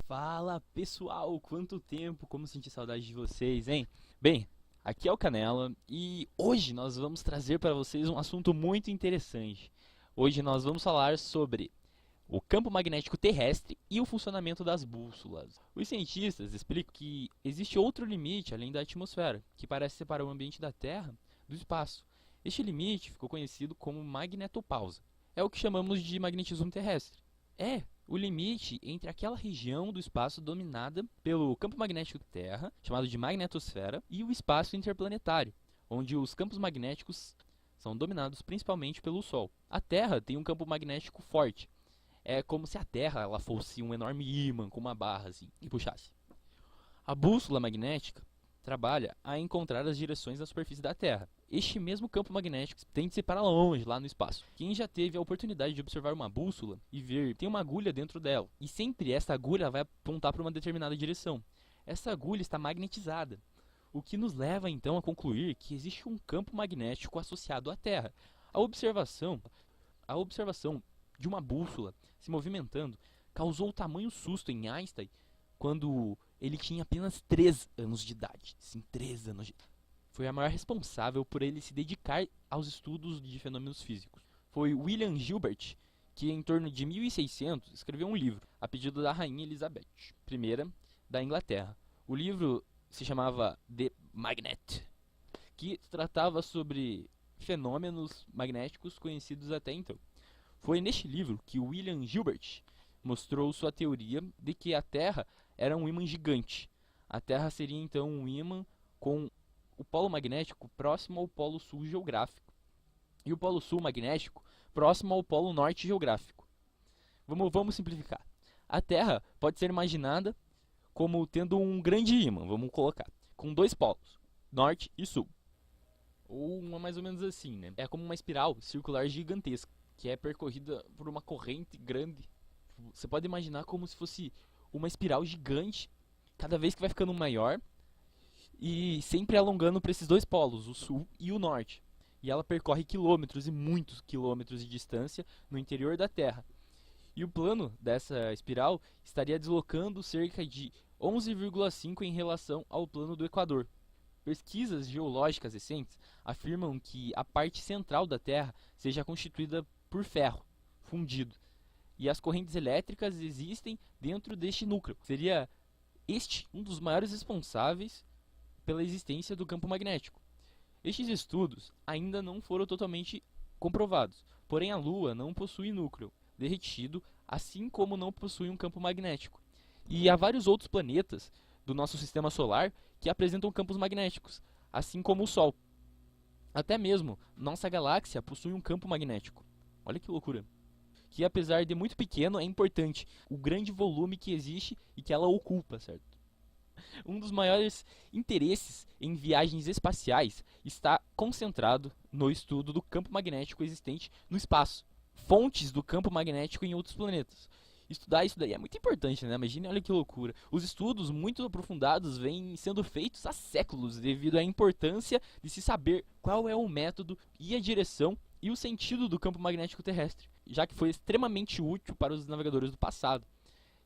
Fala pessoal, quanto tempo, como senti saudade de vocês, hein? Bem, aqui é o Canela e hoje nós vamos trazer para vocês um assunto muito interessante. Hoje nós vamos falar sobre o campo magnético terrestre e o funcionamento das bússolas. Os cientistas explicam que existe outro limite além da atmosfera, que parece separar o ambiente da Terra do espaço. Este limite ficou conhecido como magnetopausa. É o que chamamos de magnetismo terrestre. É o limite entre aquela região do espaço dominada pelo campo magnético da Terra, chamado de magnetosfera, e o espaço interplanetário, onde os campos magnéticos são dominados principalmente pelo Sol. A Terra tem um campo magnético forte. É como se a Terra ela fosse um enorme ímã com uma barra assim, e puxasse. A bússola magnética trabalha a encontrar as direções da superfície da Terra. Este mesmo campo magnético tende-se para longe, lá no espaço. Quem já teve a oportunidade de observar uma bússola e ver, tem uma agulha dentro dela. E sempre essa agulha vai apontar para uma determinada direção. Essa agulha está magnetizada. O que nos leva então a concluir que existe um campo magnético associado à Terra. A observação de uma bússola se movimentando causou tamanho susto em Einstein quando ele tinha apenas 3 anos de idade. Sim, 3 anos de idade. Foi a maior responsável por ele se dedicar aos estudos de fenômenos físicos. Foi William Gilbert, que em torno de 1600 escreveu um livro, a pedido da rainha Elizabeth I da Inglaterra. O livro se chamava The Magnet, que tratava sobre fenômenos magnéticos conhecidos até então. Foi neste livro que William Gilbert mostrou sua teoria de que a Terra era um ímã gigante. A Terra seria então um ímã com o polo magnético próximo ao polo sul geográfico e o polo sul magnético próximo ao polo norte geográfico. Vamos simplificar. A Terra pode ser imaginada como tendo um grande ímã, vamos colocar, com 2 polos, norte e sul. Ou uma mais ou menos assim, né? É como uma espiral circular gigantesca, que é percorrida por uma corrente grande. Você pode imaginar como se fosse uma espiral gigante, cada vez que vai ficando maior, e sempre alongando para esses 2 polos, o sul e o norte. E ela percorre quilômetros e muitos quilômetros de distância no interior da Terra. E o plano dessa espiral estaria deslocando cerca de 11,5 em relação ao plano do Equador. Pesquisas geológicas recentes afirmam que a parte central da Terra seja constituída por ferro fundido. E as correntes elétricas existem dentro deste núcleo. Seria este um dos maiores responsáveis pela existência do campo magnético. Estes estudos ainda não foram totalmente comprovados, porém a Lua não possui núcleo derretido, assim como não possui um campo magnético. E há vários outros planetas do nosso sistema solar que apresentam campos magnéticos, assim como o Sol. Até mesmo nossa galáxia possui um campo magnético. Olha que loucura! Que apesar de muito pequeno é importante o grande volume que existe e que ela ocupa, certo? Um dos maiores interesses em viagens espaciais está concentrado no estudo do campo magnético existente no espaço, fontes do campo magnético em outros planetas. Estudar isso daí é muito importante, né? Imagine, olha que loucura. Os estudos muito aprofundados vêm sendo feitos há séculos devido à importância de se saber qual é o método e a direção e o sentido do campo magnético terrestre, já que foi extremamente útil para os navegadores do passado.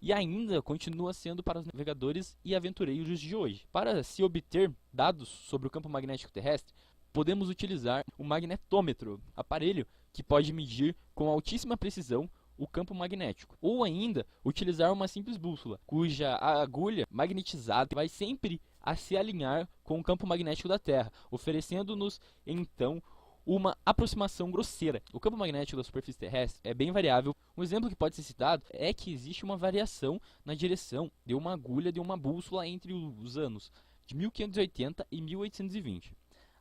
E ainda continua sendo para os navegadores e aventureiros de hoje. Para se obter dados sobre o campo magnético terrestre, podemos utilizar o magnetômetro, aparelho que pode medir com altíssima precisão o campo magnético. Ou ainda, utilizar uma simples bússola, cuja agulha magnetizada vai sempre a se alinhar com o campo magnético da Terra, oferecendo-nos então uma aproximação grosseira. O campo magnético da superfície terrestre é bem variável. Um exemplo que pode ser citado é que existe uma variação na direção de uma agulha de uma bússola entre os anos de 1580 e 1820.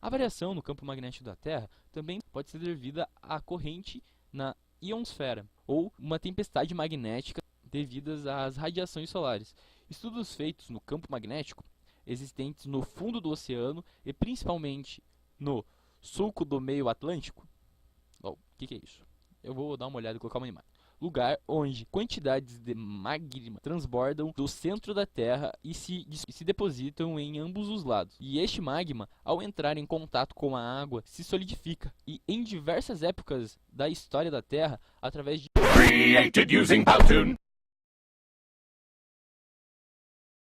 A variação no campo magnético da Terra também pode ser devida à corrente na ionosfera ou uma tempestade magnética devidas às radiações solares. Estudos feitos no campo magnético existentes no fundo do oceano e principalmente no sulco do meio Atlântico. O que é isso? Eu vou dar uma olhada e colocar uma imagem. Lugar onde quantidades de magma transbordam do centro da Terra e se depositam em ambos os lados. E este magma, ao entrar em contato com a água, se solidifica. E em diversas épocas da história da Terra, através de